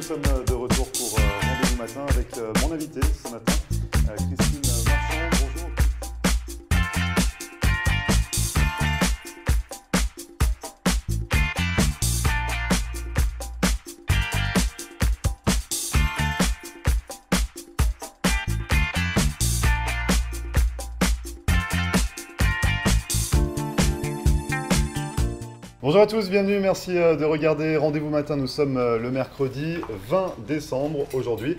sommes de retour pour Rendez-vous Matin avec mon invité ce matin, Christine Marchand. Bonjour. Bonjour à tous, bienvenue, merci de regarder Rendez-vous Matin. Nous sommes le mercredi 20 décembre aujourd'hui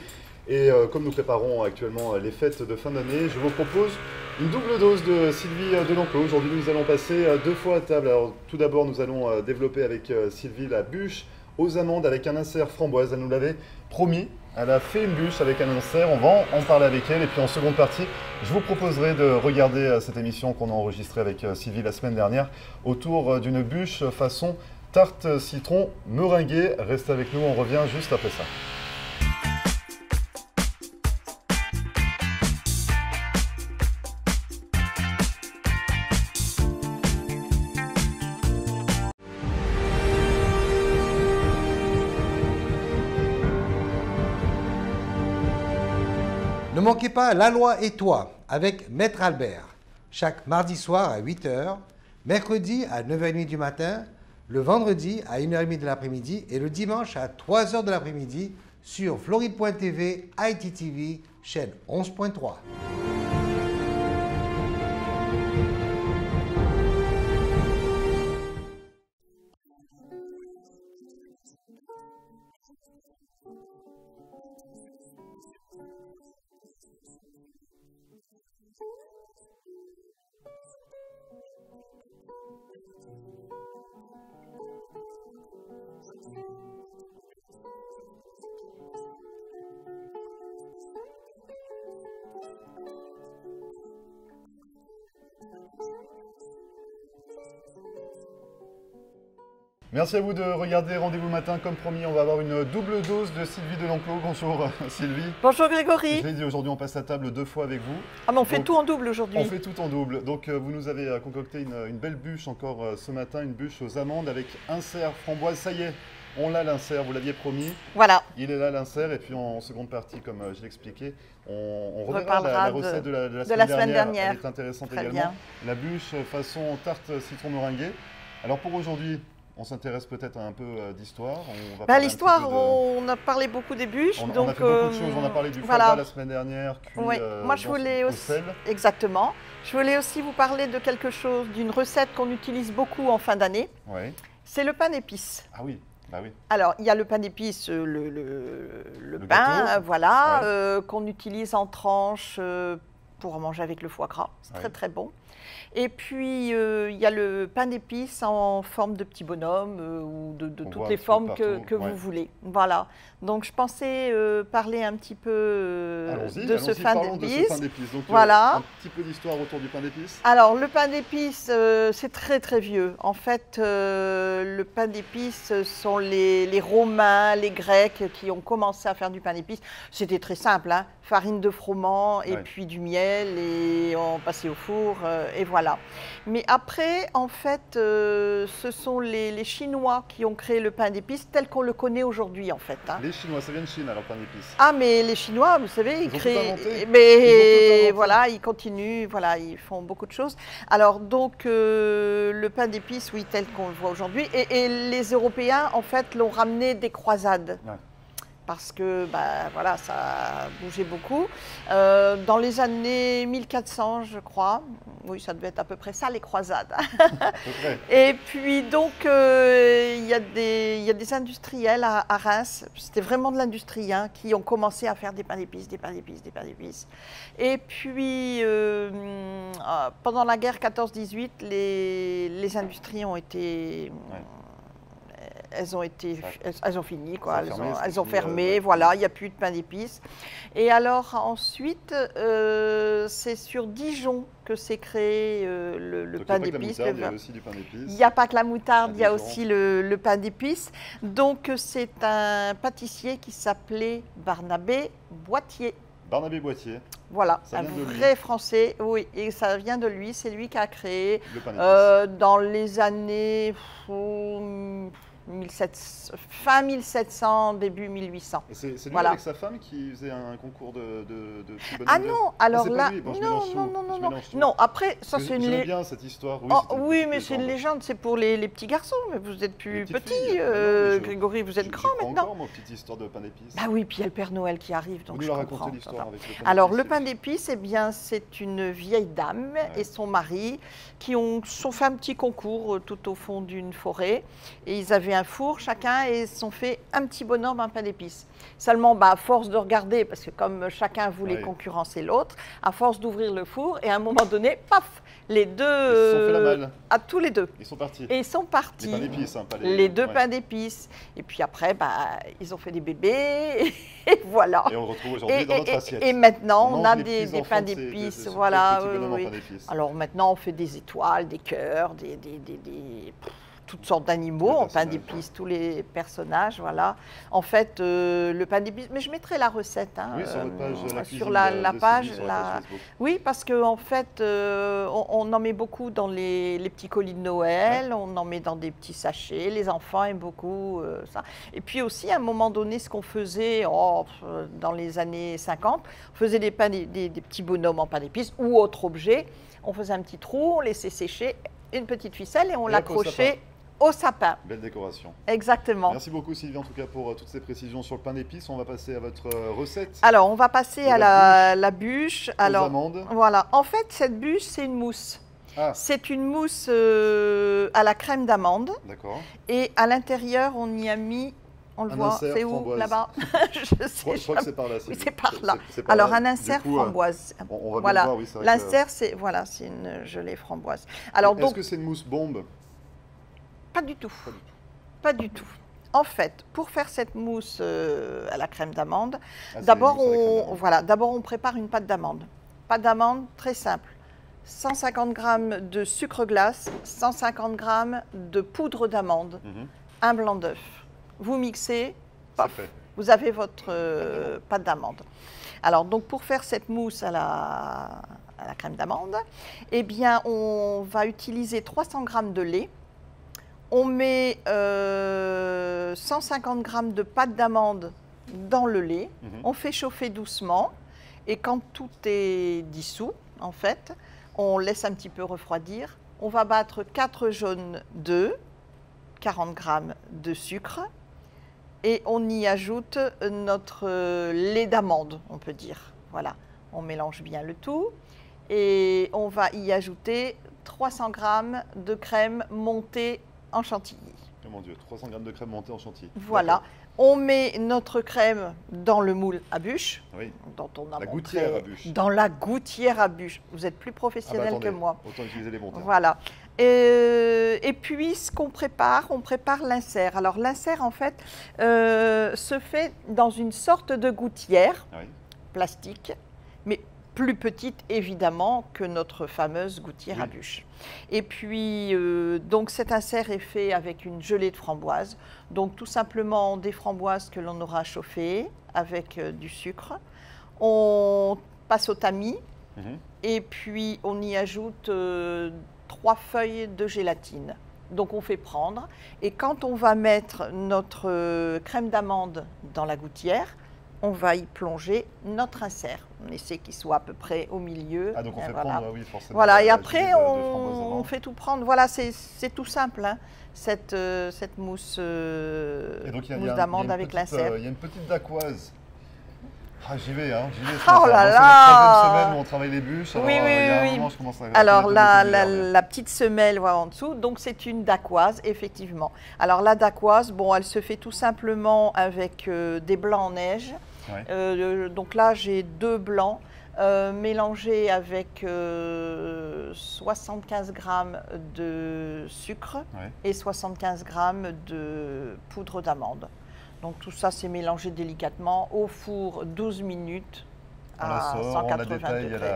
et comme nous préparons actuellement les fêtes de fin d'année, je vous propose une double dose de Sylvie Delenclos. Aujourd'hui nous allons passer 2 fois à table. Alors tout d'abord nous allons développer avec Sylvie la bûche aux amandes avec un insert framboise, elle nous l'avait promis. Elle a fait une bûche avec un insert, on va en parler avec elle. Et puis en seconde partie, je vous proposerai de regarder cette émission qu'on a enregistrée avec Sylvie la semaine dernière autour d'une bûche façon tarte citron meringuée. Restez avec nous, on revient juste après ça. Ne manquez pas La Loi et toi avec Maître Albert, chaque mardi soir à 8 h, mercredi à 9 h 30 du matin, le vendredi à 1 h 30 de l'après-midi et le dimanche à 3 h de l'après-midi sur Floride.tv, ITTV, chaîne 11.3. Merci à vous de regarder Rendez-vous Matin. Comme promis, on va avoir une double dose de Sylvie Delenclos. Bonjour Sylvie. Bonjour Grégory. Je l'ai dit, aujourd'hui on passe la table 2 fois avec vous. Ah mais on fait tout en double aujourd'hui. On fait tout en double. Donc vous nous avez concocté une belle bûche encore ce matin, une bûche aux amandes avec insert framboise. Ça y est, on l'a l'insert, vous l'aviez promis. Voilà. Il est là l'insert et puis en seconde partie, comme je l'ai expliqué, on reverra reparlera la recette de la semaine dernière. Elle est intéressante Très également. bien. La bûche façon tarte citron meringuée. Alors pour aujourd'hui, on s'intéresse peut-être à un peu d'histoire. L'histoire, on a parlé beaucoup des bûches. On donc, a fait beaucoup de choses. On a parlé du foie gras la semaine dernière, cuit moi, je voulais au aussi, sel. Exactement. Je voulais aussi vous parler de quelque chose, d'une recette qu'on utilise beaucoup en fin d'année. Oui. C'est le pain d'épices. Ah oui, bah oui. Alors, il y a le pain d'épices, le pain, gâteau. voilà, Ouais. qu'on utilise en tranches pour manger avec le foie gras. C'est très très bon. Et puis, il y a le pain d'épices en forme de petit bonhomme ou de toutes les formes que vous voulez. Voilà. Donc, je pensais parler un petit peu de ce pain d'épices. Donc, voilà. Un petit peu d'histoire autour du pain d'épices. Alors, le pain d'épices, c'est très très vieux. En fait, le pain d'épices sont les Romains, les Grecs qui ont commencé à faire du pain d'épices. C'était très simple, hein. Farine de froment et puis du miel et on passait au four et voilà. Mais après, en fait, ce sont les Chinois qui ont créé le pain d'épices tel qu'on le connaît aujourd'hui, en fait. Hein. Les Chinois, ça vient de Chine, alors, pain d'épices. Ah, mais les Chinois, vous savez, ils créent... Mais voilà, ils continuent, voilà, ils font beaucoup de choses. Alors, donc, le pain d'épices, oui, tel qu'on le voit aujourd'hui. Et les Européens, en fait, l'ont ramené des croisades. Ouais. Parce que voilà, ça a bougé beaucoup. Dans les années 1400, je crois, oui, ça devait être à peu près ça, les croisades. Et puis donc, il y a des industriels à Reims, c'était vraiment de l'industrie, hein, qui ont commencé à faire des pains d'épices, des pains d'épices, des pains d'épices. Et puis, pendant la guerre 14-18, les industries ont été... Elles ont fini, quoi. Elles ont fermé, voilà, il n'y a plus de pain d'épices. Et alors ensuite, c'est sur Dijon que s'est créé le pain d'épices. Il y a aussi du pain d'épices. Il n'y a pas que la moutarde, il y a aussi le pain d'épices. Donc c'est un pâtissier qui s'appelait Barnabé Boittier. Barnabé Boittier. Voilà, un vrai Français, oui, et ça vient de lui, c'est lui qui a créé dans les années fin 1700, début 1800. Et c'est lui Voilà. avec sa femme qui faisait un concours de petits bonhommes Ah non, alors c'est pas là, lui. Bon, je non, mélange tout, non, je non, non, mélange tout. non. Après, ça Parce que c'est une j'aime légende. bien cette histoire. Oui, Oh, c'était une oui, petite mais c'est une légende. légende, c'est pour les petits garçons. Mais vous êtes Les plus petites petit, filles. Ah non, mais je- Grégory, vous êtes J'y grand crois maintenant. encore, moi, petite histoire de pain d'épices. Bah oui, puis il y a le Père Noël qui arrive, donc Vous je nous la comprends. racontez l'histoire avec le pain Alors, d'épices, le pain c'est- d'épices, eh bien, c'est une vieille dame et son mari qui ont sont fait un petit concours tout au fond d'une forêt. Et ils avaient un four chacun et ils se sont fait un petit bonhomme, un pain d'épices. Seulement, bah, à force de regarder, parce que comme chacun voulait Oui. concurrencer l'autre, à force d'ouvrir le four, et à un moment donné, paf, les deux... Ils se sont fait la malle. à tous les deux. Ils sont partis. Et ils sont partis. Les pains d'épices, hein, pas Les deux ouais. pains d'épices. Et puis après, bah, ils ont fait des bébés. Et voilà. Et on le retrouve aujourd'hui dans notre assiette. Et maintenant, on mange a les des petits-enfants pains de ces- d'épices. de ce Voilà. petit oui, bonhomme en oui. pain d'épices. Alors maintenant, on fait des étoiles, des cœurs, toutes sortes d'animaux Les en pain personnages, d'épices, tous les personnages. Voilà. En fait, le pain d'épices, mais je mettrai la recette hein, Oui, sur votre page, la sur cuisine la de page. Sylvie, sur la page Facebook. Oui, parce qu'en fait, on en met beaucoup dans les petits colis de Noël, on en met dans des petits sachets, les enfants aiment beaucoup ça. Et puis aussi, à un moment donné, ce qu'on faisait dans les années 50, on faisait des petits bonhommes en pain d'épices ou autre objet. On faisait un petit trou, on laissait sécher une petite ficelle et on Et hop, l'accrochait au sapin. Belle décoration. Exactement. Merci beaucoup Sylvie en tout cas pour toutes ces précisions sur le pain d'épices. On va passer à votre recette. Alors, on va passer De à la bûche. Aux Alors, amandes. voilà. En fait, cette bûche, c'est une mousse. Ah, C'est une mousse à la crème d'amande d'accord. et à l'intérieur, on y a mis, on le Un voit, insert c'est où framboise. là-bas? Je Je sais crois que jamais. c'est par là. Oui, Sylvie. c'est par là. C'est par Alors, là. un Du insert coup, framboise. on va bien Voilà. voir, oui, c'est vrai L'insert, c'est voilà, c'est une gelée framboise. Alors Est-ce donc, que c'est une mousse bombe? pas du tout. Pas du tout. Pas du tout. En fait, pour faire cette mousse à la crème d'amande, Ah, c'est d'abord une mousse à la crème d'amande. d'abord on prépare une pâte d'amande. Pâte d'amande très simple. 150 g de sucre glace, 150 g de poudre d'amande, Mhm, un blanc d'œuf. Vous mixez, c'est paf, fait. vous avez votre pâte d'amande. Alors donc pour faire cette mousse à la crème d'amande, eh bien on va utiliser 300 g de lait. On met 150 g de pâte d'amande dans le lait. Mhm. On fait chauffer doucement. Et quand tout est dissous, en fait, on laisse un petit peu refroidir. On va battre 4 jaunes d'œufs, 40 g de sucre. Et on y ajoute notre lait d'amande, on peut dire. Voilà, on mélange bien le tout. Et on va y ajouter 300 g de crème montée en chantilly. Oh mon Dieu, 300 g de crème montée en chantilly. Voilà. On met notre crème dans le moule à bûche, D'accord. Oui. dont on a La montré- gouttière à bûche. Dans la gouttière à bûche. Vous êtes plus Ah bah professionnel attendez, que moi. autant utiliser les bons termes. Voilà. Et puis, ce qu'on prépare, on prépare l'insert. Alors, l'insert, en fait, se fait dans une sorte de gouttière Oui. plastique, mais plus petite, évidemment, que notre fameuse gouttière à Oui. bûche. Et puis, donc, cet insert est fait avec une gelée de framboise. Donc, tout simplement, des framboises que l'on aura chauffées avec du sucre. On passe au tamis. Mhm. Et puis, on y ajoute 3 feuilles de gélatine. Donc, on fait prendre. Et quand on va mettre notre crème d'amande dans la gouttière, on va y plonger notre insert. On essaie qu'il soit à peu près au milieu. Ah donc on Et fait voilà. prendre, oui, forcément. Voilà, et la après, gelée de framboise avant. on fait tout prendre. Voilà, c'est tout simple, hein, cette mousse, Et donc, il y a mousse une d'amande petite, avec l'insert. il y a une petite dacquoise. Ah, j'y vais, hein. J'y vais. ce Oh matin. là Moi, là. c'est la 3e semaine où on travaille les bûches. Alors, Oui, oui, il y a un oui, moment, oui. je commence à Alors, connaître la, le la, vocabulaire, la petite semelle voilà, en dessous, donc c'est une dacquoise, effectivement. Alors, la dacquoise, bon, elle se fait tout simplement avec des blancs en neige. Ouais. Donc là, j'ai 2 blancs mélangés avec 75 g de sucre Ouais. et 75 g de poudre d'amande. Donc tout ça, c'est mélangé délicatement au four 12 minutes On la à sort, on la 180 détaille degrés.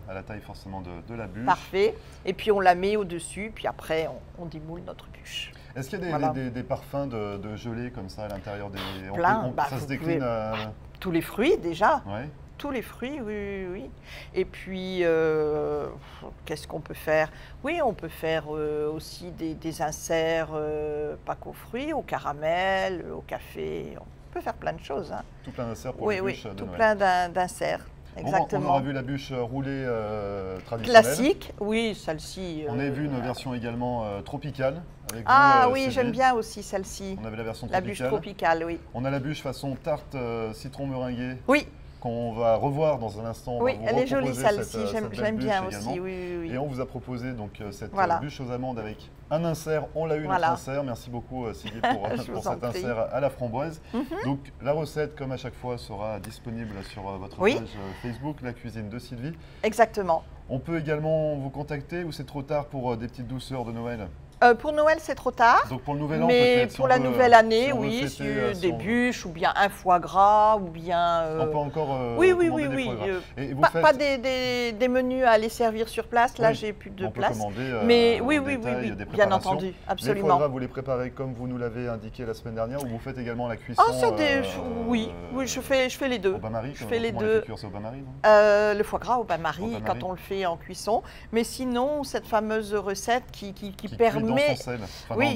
à la taille forcément de la bûche. Parfait. Et puis on la met au-dessus, puis après on démoule notre bûche. Est-ce qu'il y a Voilà. des parfums de gelée comme ça à l'intérieur des... Plein. Bah, ça se vous décline pouvez- Tous les fruits déjà. Ouais. tous les fruits, oui, oui, oui. Et puis, qu'est-ce qu'on peut faire? Oui, on peut faire aussi des inserts, pas qu'aux fruits, au caramel, au café. On peut faire plein de choses. Hein. Tout plein d'inserts pour oui, les oui, bûches de tout Noël. plein d'inserts. Exactement. Bon, on aura vu la bûche roulée traditionnelle. Classique, oui, celle-ci. On a vu une version également tropicale. Avec ah vous, oui, Sylvie. j'aime bien aussi celle-ci. On avait la version La tropicale. bûche tropicale, oui. On a la bûche façon tarte citron meringuée. Oui. Qu'on va revoir dans un instant. Oui, elle est jolie celle-ci, j'aime bien également. aussi. Oui, oui. Et on vous a proposé donc cette voilà. bûche aux amandes avec un insert. On l'a eu voilà. notre insert. Merci beaucoup Sylvie pour cet insert à la framboise. Donc la recette, comme à chaque fois, sera disponible sur votre page Facebook, La Cuisine de Sylvie. Exactement. On peut également vous contacter ou c'est trop tard pour des petites douceurs de Noël? Pour Noël, c'est trop tard. Donc pour le nouvel an, mais si pour la nouvelle année, oui, des on... bûches ou bien un foie gras ou bien. On peut encore. Oui. Et vous pas des menus à aller servir sur place. Là, j'ai plus de place. On peut commander. Mais oui, bien entendu, absolument. Les foie gras, vous les préparez comme vous nous l'avez indiqué la semaine dernière, ou vous faites également la cuisson? Oui, je fais les deux. Au bain-marie, je fais les deux. Au bain-marie, le foie gras au bain-marie quand on le fait en cuisson. Mais sinon, cette fameuse recette qui permet. Dans son sel,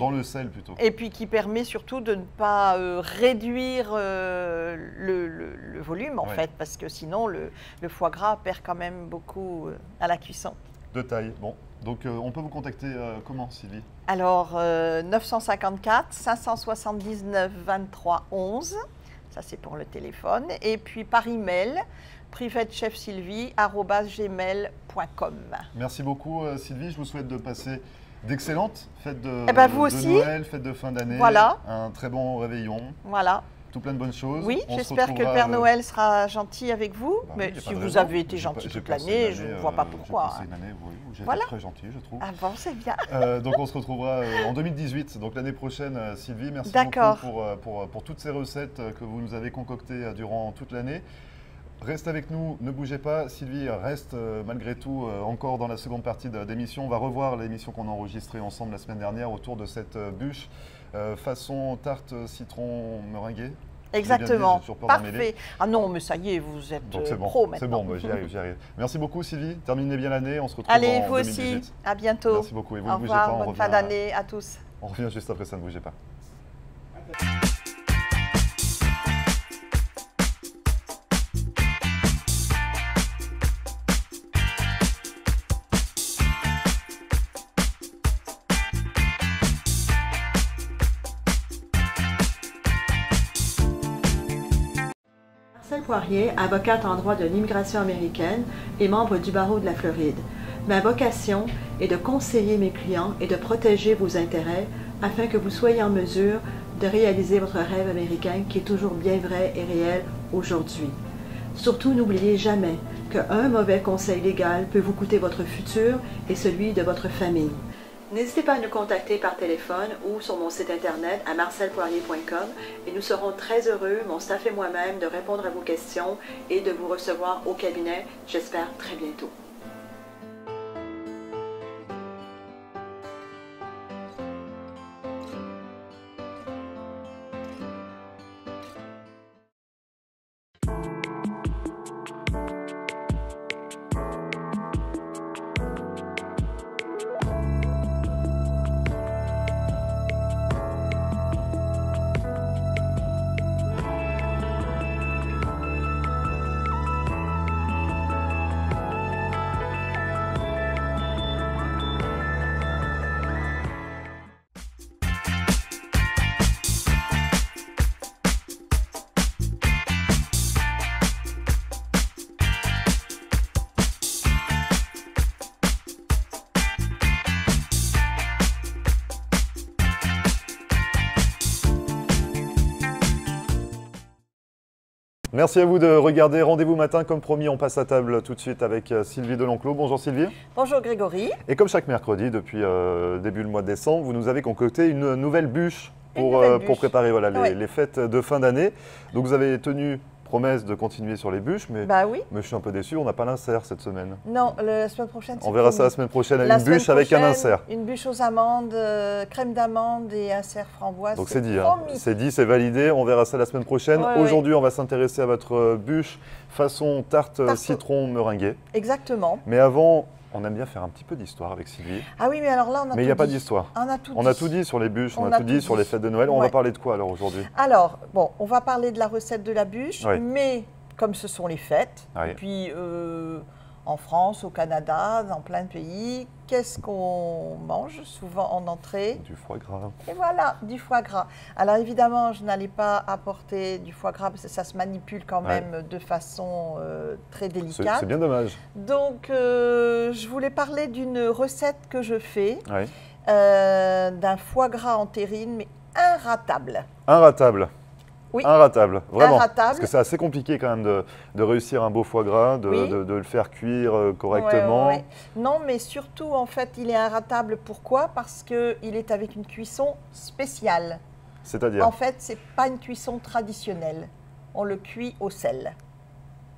dans le sel plutôt. Et puis qui permet surtout de ne pas réduire le volume en fait, parce que sinon le foie gras perd quand même beaucoup à la cuisson. De taille, bon. Donc on peut vous contacter comment, Sylvie? Alors 954 579 23 11, ça c'est pour le téléphone, et puis par email privetechefsylvie@gmail.com. Merci beaucoup Sylvie, je vous souhaite de passer d'excellentes fêtes de Noël, fêtes de fin d'année, un très bon réveillon. Voilà. Tout plein de bonnes choses. Oui, j'espère que le Père Noël sera gentil avec vous. Mais si vous avez été gentil toute l'année, je ne vois pas pourquoi. J'ai passé une année où j'ai été très gentil, je trouve. Ah bon, c'est bien. Donc on se retrouvera en 2018, donc l'année prochaine, Sylvie. Merci beaucoup pour toutes ces recettes que vous nous avez concoctées durant toute l'année. Reste avec nous, ne bougez pas. Sylvie reste malgré tout encore dans la seconde partie de l'émission. On va revoir l'émission qu'on a enregistrée ensemble la semaine dernière autour de cette bûche façon tarte citron meringuée. Exactement, parfait. Ah non, mais ça y est, vous êtes pro maintenant. C'est bon, j'y arrive. Merci beaucoup Sylvie, terminez bien l'année, on se retrouve en 2018. Allez, vous aussi, à bientôt. Merci beaucoup et vous ne bougez pas. Bonne fin d'année à tous. On revient juste après ça, ne bougez pas. Marcel Poirier, avocate en droit de l'immigration américaine et membre du barreau de la Floride. Ma vocation est de conseiller mes clients et de protéger vos intérêts afin que vous soyez en mesure de réaliser votre rêve américain qui est toujours bien vrai et réel aujourd'hui. Surtout, n'oubliez jamais qu'un mauvais conseil légal peut vous coûter votre futur et celui de votre famille. N'hésitez pas à nous contacter par téléphone ou sur mon site internet à marcelpoirier.com et nous serons très heureux, mon staff et moi-même, de répondre à vos questions et de vous recevoir au cabinet, j'espère très bientôt. Merci à vous de regarder Rendez-vous matin. Comme promis, on passe à table tout de suite avec Sylvie Delenclos. Bonjour Sylvie. Bonjour Grégory. Et comme chaque mercredi, depuis début le mois de décembre, vous nous avez concocté une nouvelle bûche pour préparer les fêtes de fin d'année. Donc vous avez tenu promesse de continuer sur les bûches, mais, Bah oui. mais je suis un peu déçu, on n'a pas l'insert cette semaine. Non, la semaine prochaine, c'est On verra promis. ça la semaine prochaine, La une bûche semaine avec un prochaine, insert. Une bûche aux amandes, crème d'amande et insert framboise. Donc c'est dit, hein. promis. C'est dit, c'est validé, on verra ça la semaine prochaine. Ouais, Aujourd'hui, on va s'intéresser à votre bûche façon tarte Tarte. citron meringuée. Exactement. Mais avant, on aime bien faire un petit peu d'histoire avec Sylvie. Ah oui, mais alors là, on a Mais il tout n'y a pas dit. d'histoire. On a tout On dit. a tout dit sur les bûches, on On a tout dit sur les fêtes de Noël. On va Ouais. parler de quoi alors aujourd'hui? Alors, bon, on va parler de la recette de la bûche, Ouais. mais comme ce sont les fêtes, Ouais. et puis en France, au Canada, dans plein de pays, qu'est-ce qu'on mange souvent en entrée? Du foie gras. Et voilà, du foie gras. Alors évidemment, je n'allais pas apporter du foie gras parce que ça se manipule quand Ouais. même de façon très C'est délicate. bien dommage. Donc, je voulais parler d'une recette que je fais, Ouais. d'un foie gras en terrine, mais inratable. Inratable. Oui. Inratable, vraiment. Inratable. Parce que c'est assez compliqué quand même de réussir un beau foie gras, de, Oui. de le faire cuire correctement. Ouais, ouais, ouais. Non, mais surtout, en fait, il est inratable. Pourquoi? Parce qu'il est avec une cuisson spéciale. C'est-à-dire, En fait, c'est pas une cuisson traditionnelle. On le cuit au sel.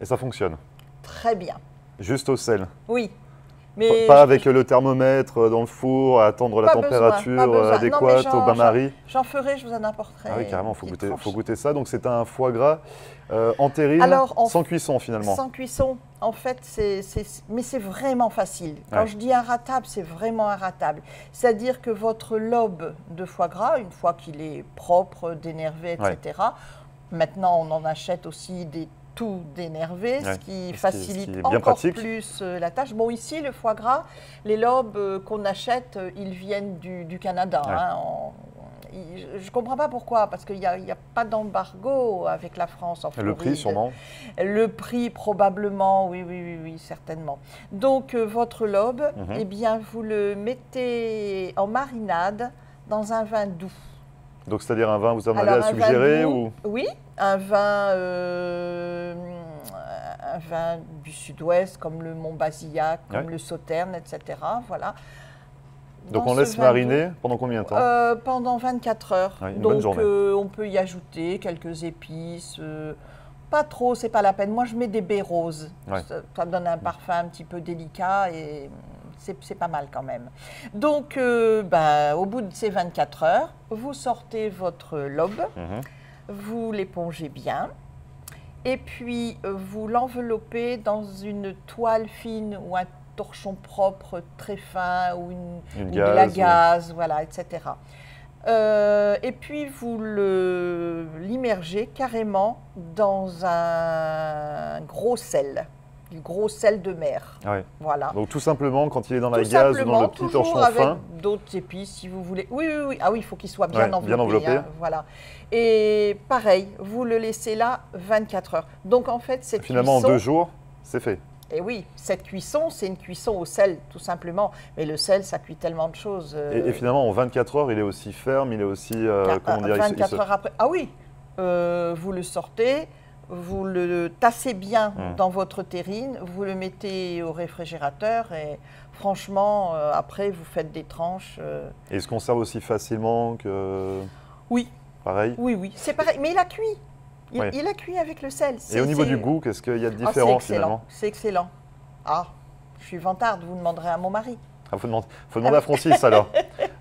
et ça fonctionne. Très bien. Juste au sel. Oui. Mais Pas avec le thermomètre dans le four, à attendre la Pas besoin, température pas besoin. Non, mais adéquate au bain-marie. j'en ferai, je vous en apporterai. Ah oui, carrément, une il petite faut tranche. goûter ça. Donc c'est un foie gras en terrine, Alors, sans cuisson finalement. Sans cuisson, en fait, mais c'est vraiment facile. Quand Ouais. je dis inratable, c'est vraiment inratable. C'est-à-dire que votre lobe de foie gras, une fois qu'il est propre, dénervé, etc., maintenant on en achète aussi des tout dénervés, Ouais. ce qui Ce facilite qui est bien encore pratique. plus la tâche. Bon, ici, le foie gras, les lobes qu'on achète, ils viennent du Canada. Ouais. Hein, je ne comprends pas pourquoi, parce qu'il n'y a pas d'embargo avec la France en Et le prix Floride. sûrement. Le prix, probablement, oui, certainement. Donc, votre lobe, Mhm. eh bien, vous le mettez en marinade dans un vin doux. Donc c'est-à-dire un vin, vous en avez Alors, à un vin suggérer doux, ou... Oui, un vin du sud-ouest, comme le Mont-Basillac, comme Ouais. le Sauterne, etc. Voilà. Donc Dans on ce laisse vin mariner doux, pendant combien de temps? pendant 24 heures. Ouais, une bonne Donc, journée. on peut y ajouter quelques épices. Pas trop, c'est pas la peine. Moi, je mets des baies roses. Ouais. Ça donne un parfum un petit peu délicat et c'est pas mal quand même. Donc, au bout de ces 24 heures, vous sortez votre lobe, Mhm. vous l'épongez bien. Et puis, vous l'enveloppez dans une toile fine ou un torchon propre très fin ou Une ou de la gaze, gaze, voilà, etc. Et puis, vous l'immergez carrément dans un gros sel, du gros sel de mer. Ouais. Voilà. Donc tout simplement, quand il est dans la Tout gaze ou dans simplement, le petit toujours torchon avec fin, d'autres épices, si vous voulez. Oui, oui, oui. Ah oui, il faut qu'il soit bien Ouais, enveloppé. bien enveloppé. Hein, voilà. Et pareil, vous le laissez là 24 heures. Donc en fait, cette finalement en cuisson, 2 jours, c'est fait. et oui, cette cuisson, c'est une cuisson au sel, tout simplement. Mais le sel, ça cuit tellement de choses. Et finalement en 24 heures, il est aussi ferme, il est aussi, comment dire, 24 heures après. Ah oui, vous le sortez, vous le tassez bien dans votre terrine, vous le mettez au réfrigérateur et franchement, après, vous faites des tranches. Et il se conserve aussi facilement que... Oui, Pareil. oui, oui, c'est pareil. Mais il a cuit. Oui. Il a cuit avec le sel. Et au niveau du goût, qu'est-ce qu'il y a de Ah, c'est différent excellent. finalement? C'est excellent. Ah, je suis vantarde, vous demanderez à mon mari. Il faut demander à Francis alors.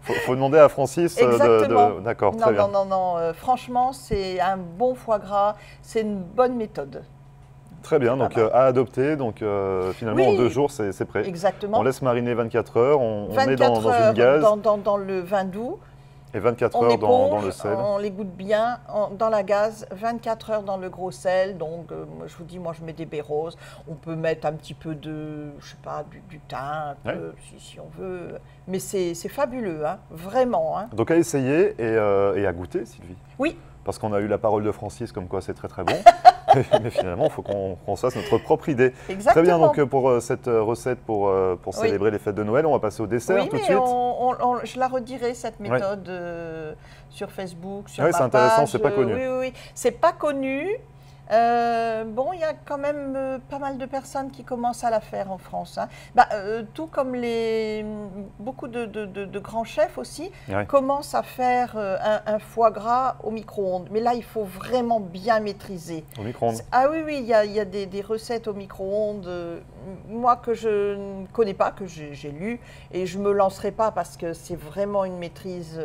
Faut demander à Francis Exactement. D'accord, Non, très bien. non, franchement, c'est un bon foie gras, c'est une bonne méthode. Très bien, pas donc mal. à adopter. Donc finalement Oui. en 2 jours, c'est prêt. Exactement. On laisse mariner 24 heures, on met 24 dans heures une gaze dans le vin doux. et 24 On heures éponge, dans le sel. on les goûte bien dans la gaze, 24 heures dans le gros sel. Donc, je vous dis, moi, je mets des baies roses. On peut mettre un petit peu de, je sais pas, du thym, un peu, si on veut. Mais c'est fabuleux, hein, vraiment. Hein. Donc à essayer et à goûter, Sylvie. Oui, Parce qu'on a eu la parole de Francis comme quoi c'est très très bon. Mais finalement, il faut qu'on se fasse notre propre idée. exactement. Très bien, donc pour cette recette, pour célébrer les fêtes de Noël, on va passer au dessert Oui, tout de mais suite. je la redirai, cette méthode, sur Facebook, sur Ouais, ma c'est intéressant, page. c'est pas connu. Oui, oui, oui. C'est pas connu. Bon, il y a quand même pas mal de personnes qui commencent à la faire en France, hein. Tout comme beaucoup de grands chefs aussi commencent à faire un foie gras au micro-ondes. Mais là, il faut vraiment bien maîtriser. Au micro-ondes? Ah oui, oui, il y a des recettes au micro-ondes, moi que je ne connais pas, que j'ai lu, et je ne me lancerai pas parce que c'est vraiment une maîtrise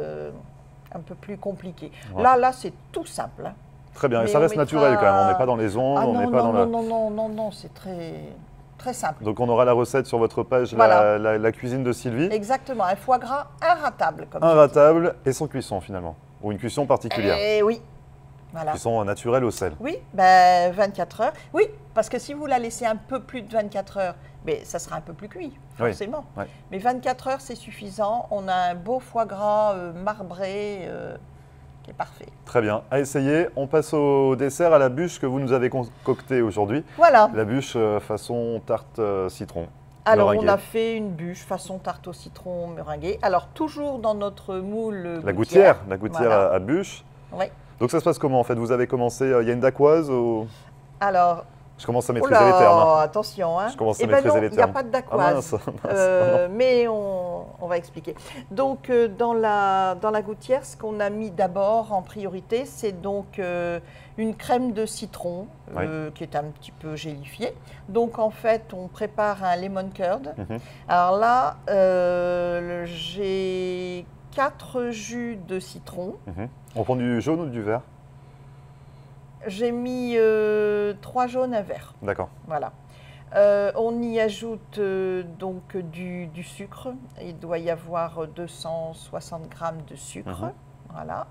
un peu plus compliquée. Ouais. Là, c'est tout simple, hein. Très bien, et ça reste naturel quand même, on n'est pas dans les ondes, on n'est pas dans la... Non, c'est très simple. Donc on aura la recette sur votre page, voilà. la cuisine de Sylvie. Exactement, un foie gras inratable. Inratable et sans cuisson finalement, ou une cuisson particulière. Oui, voilà. Cuisson naturelle au sel. Oui, 24 heures. Oui, parce que si vous la laissez un peu plus de 24 heures, mais ça sera un peu plus cuit, forcément. Oui. Mais 24 heures, c'est suffisant. On a un beau foie gras marbré. Qui est parfait. Très bien, à essayer. On passe au dessert, à la bûche que vous nous avez concoctée aujourd'hui. Voilà. La bûche façon tarte citron. Alors, meringuée. On a fait une bûche façon tarte au citron meringuée. Alors, toujours dans notre moule la gouttière voilà. à bûche. Oui. Donc, ça se passe comment en fait? Vous avez commencé, il y a une dacquoise ou... Alors... Je commence à maîtriser les termes. Hein. Attention, hein. Je commence à maîtriser les termes. Il n'y a pas de dacquoise, mais on va expliquer. Donc, dans la gouttière, ce qu'on a mis d'abord en priorité, c'est donc une crème de citron qui est un petit peu gélifiée. Donc, en fait, on prépare un lemon curd. Alors là, j'ai 4 jus de citron. On prend du jaune ou du vert? J'ai mis 3 jaunes, un vert. D'accord. Voilà. On y ajoute donc du sucre. Il doit y avoir 260 grammes de sucre. Voilà.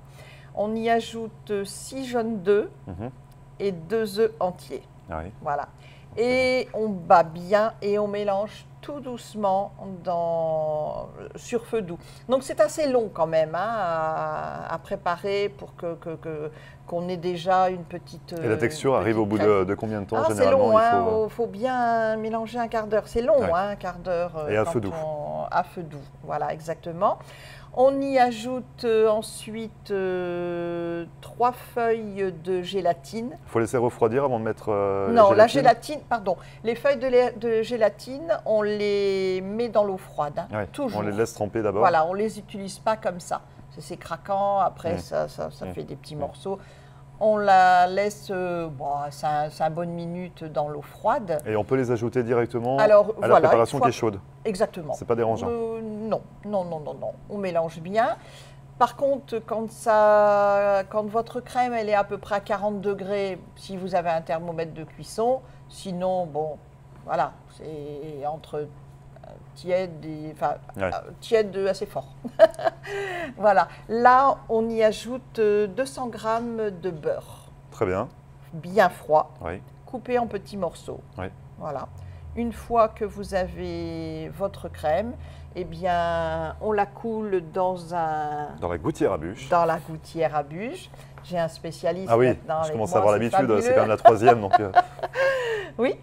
On y ajoute 6 jaunes d'œufs et 2 œufs entiers. Oui. Voilà. Et on bat bien et on mélange tout doucement sur feu doux. Donc c'est assez long quand même à préparer pour qu'on ait déjà une petite... Et la texture arrive au bout de combien de temps généralement? C'est long, il faut bien mélanger un quart d'heure. C'est long, un quart d'heure. Et à feu doux. À feu doux, voilà, exactement. On y ajoute ensuite 3 feuilles de gélatine. Il faut laisser refroidir avant de mettre non, la gélatine, pardon. Les feuilles de gélatine, on les met dans l'eau froide, hein, toujours. On les laisse tremper d'abord. Voilà, on ne les utilise pas comme ça. C'est craquant, après ça fait des petits morceaux. On la laisse 5 bonnes minutes dans l'eau froide. Et on peut les ajouter directement la préparation qui est chaude. Exactement. C'est pas dérangeant. Non. On mélange bien. Par contre, quand votre crème elle est à peu près à 40 degrés, si vous avez un thermomètre de cuisson, sinon, bon, voilà, c'est entre tiède et tiède assez fort. Voilà. Là, on y ajoute 200 grammes de beurre. Très bien. Bien froid. Oui. Coupé en petits morceaux. Oui. Voilà. Une fois que vous avez votre crème, eh bien, on la coule dans la gouttière à bûche. Dans la gouttière à bûche. J'ai un spécialiste Ah maintenant oui, je avec commence moi, à avoir l'habitude, c'est quand même la 3e. Donc Oui.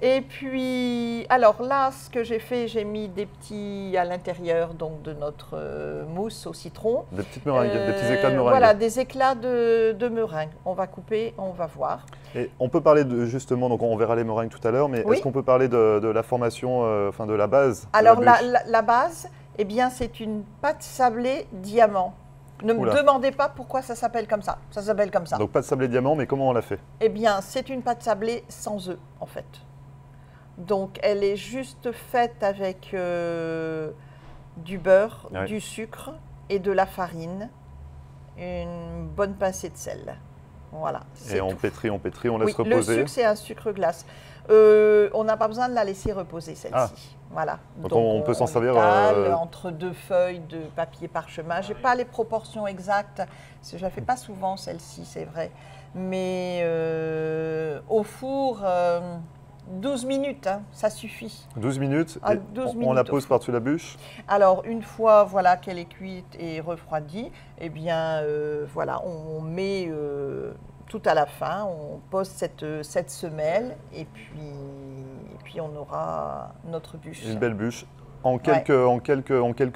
Et puis, alors là, ce que j'ai fait, j'ai mis des petits à l'intérieur donc de notre mousse au citron. Des petites meringues, des petits éclats de meringue. Voilà, des éclats de meringue. On va couper, on va voir. Et on peut parler justement, donc on verra les meringues tout à l'heure, mais est-ce qu'on peut parler de la formation, de la base? Alors la base, eh bien, c'est une pâte sablée diamant. Ne me demandez pas pourquoi ça s'appelle comme ça. Ça s'appelle comme ça. Donc pâte sablée diamant, mais comment on la fait? Eh bien, c'est une pâte sablée sans œufs, en fait. Donc, elle est juste faite avec du beurre, du sucre et de la farine, une bonne pincée de sel. Voilà. Et on pétrit, on laisse reposer. Le sucre, c'est un sucre glace. On n'a pas besoin de la laisser reposer, celle-ci. Voilà. Donc on peut s'en servir entre 2 feuilles de papier parchemin. Je n'ai pas les proportions exactes, parce que je ne la fais pas souvent, celle-ci, c'est vrai. Mais au four... 12 minutes, hein, ça suffit. 12 minutes, et 12 minutes on la pose par-dessus la bûche? Alors, une fois qu'elle est cuite et refroidie, eh bien, voilà, on met tout à la fin, on pose cette semelle et puis on aura notre bûche. Une belle bûche. En quelques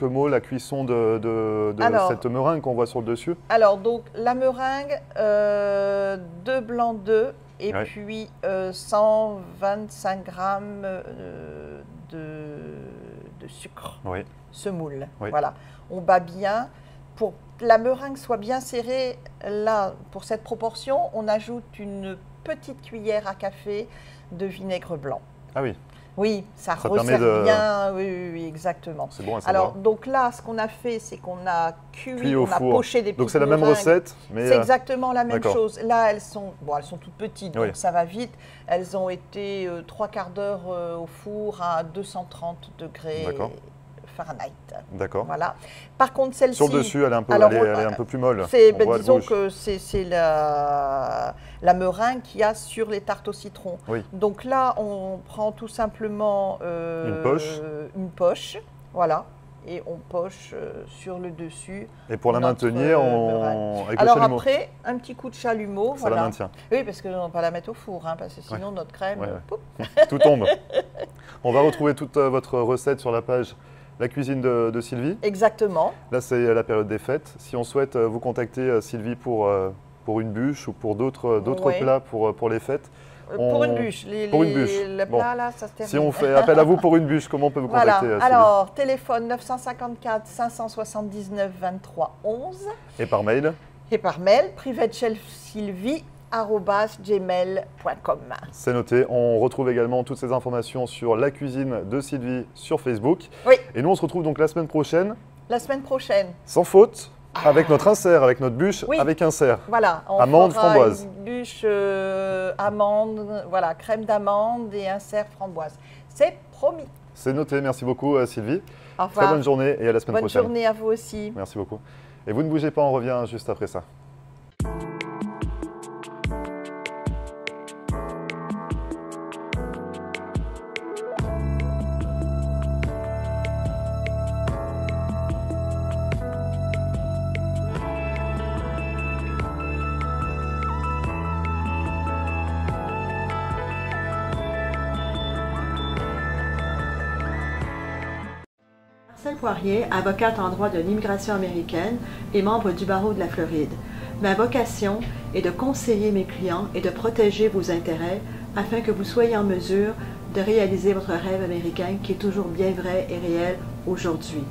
mots, la cuisson de cette meringue qu'on voit sur le dessus? Alors, donc, la meringue, 2 blancs d'œufs, et Ouais. puis 125 grammes de sucre Oui. semoule. Oui. Voilà. On bat bien. Pour que la meringue soit bien serrée, là, pour cette proportion, on ajoute une petite cuillère à café de vinaigre blanc. Ah oui, Oui, ça permet resserre de- bien. Oui, oui, oui, exactement. c'est bon à savoir. Alors, donc là, ce qu'on a fait, c'est qu'on a Cuit cuit, au on a four. poché des petites Donc c'est la même meringues. recette, mais C'est exactement la même d'accord. chose. Là, elles sont toutes petites, donc Oui. ça va vite. Elles ont été 3/4 d'heure au four à 230 degrés D'accord. Fahrenheit. d'accord. Voilà. Par contre, celle-ci... Sur le dessus, elle est un peu, Alors, elle est un peu plus molle. C'est, On voit le disons rouge. que c'est la meringue qu'il y a sur les tartes au citron. Oui. Donc là, on prend tout simplement une poche, voilà, et on poche sur le dessus. Et pour la notre, maintenir, meringue. avec Alors le chalumeau, après, un petit coup de chalumeau, ça la voilà. maintient. Oui, parce qu'on ne va pas la mettre au four, hein, parce que sinon notre crème, Ouais, ouais. poup. Tout tombe. On va retrouver toute votre recette sur la page La cuisine de Sylvie. Exactement. Là, c'est la période des fêtes. Si on souhaite vous contacter, Sylvie, pour une bûche ou pour d'autres Ouais. plats pour les fêtes, Pour On- une bûche. pour une bûche. Le Bon. plat, là, ça se termine. si on fait appel à vous pour une bûche, comment on peut vous Voilà. contacter, Sylvie? Alors, téléphone 954 579 23 11 Et par mail? et par mail privatechefsylvie@gmail.com. C'est noté. On retrouve également toutes ces informations sur la cuisine de Sylvie sur Facebook. Oui, Et nous, on se retrouve donc la semaine prochaine, la semaine prochaine. sans faute, avec notre insert, avec notre bûche, Oui. avec insert. Voilà, on Amande, fera framboise. une bûche amande, voilà, crème d'amande et insert framboise. C'est promis. C'est noté. Merci beaucoup, Sylvie. Au Très revoir. bonne journée et à la semaine Bonne prochaine. journée à vous aussi. Merci beaucoup. Et vous ne bougez pas, on revient juste après ça. Marcel Poirier, avocate en droit de l'immigration américaine et membre du barreau de la Floride. Ma vocation est de conseiller mes clients et de protéger vos intérêts afin que vous soyez en mesure de réaliser votre rêve américain qui est toujours bien vrai et réel aujourd'hui.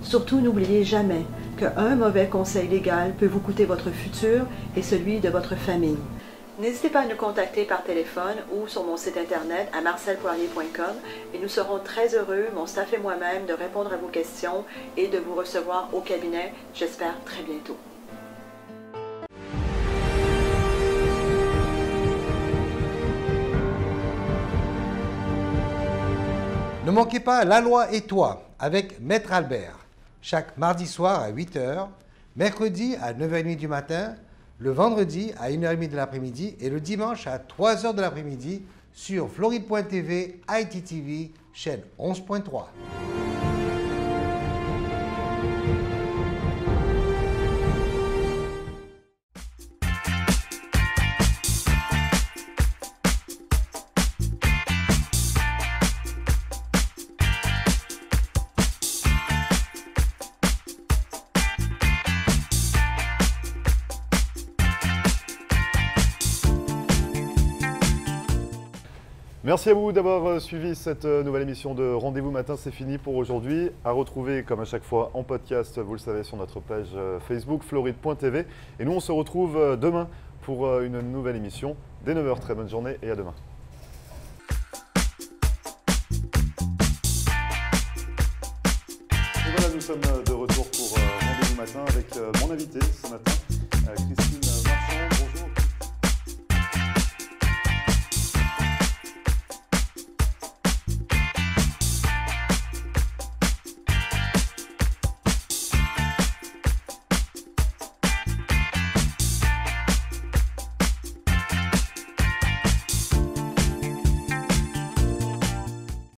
Surtout, n'oubliez jamais qu'un mauvais conseil légal peut vous coûter votre futur et celui de votre famille. N'hésitez pas à nous contacter par téléphone ou sur mon site internet à marcelpoirier.com et nous serons très heureux, mon staff et moi-même, de répondre à vos questions et de vous recevoir au cabinet, j'espère très bientôt. Ne manquez pas La Loi et toi avec Maître Albert, chaque mardi soir à 8h, mercredi à 9h30 du matin, le vendredi à 1h30 de l'après-midi et le dimanche à 3h de l'après-midi sur Floride.tv, ITTV, chaîne 11.3. Merci à vous d'avoir suivi cette nouvelle émission de Rendez-vous Matin. C'est fini pour aujourd'hui. À retrouver, comme à chaque fois, en podcast, vous le savez, sur notre page Facebook, floride.tv. Et nous, on se retrouve demain pour une nouvelle émission. Dès 9h, très bonne journée et à demain. Et voilà, nous sommes de retour pour Rendez-vous Matin avec mon invité ce matin, Christine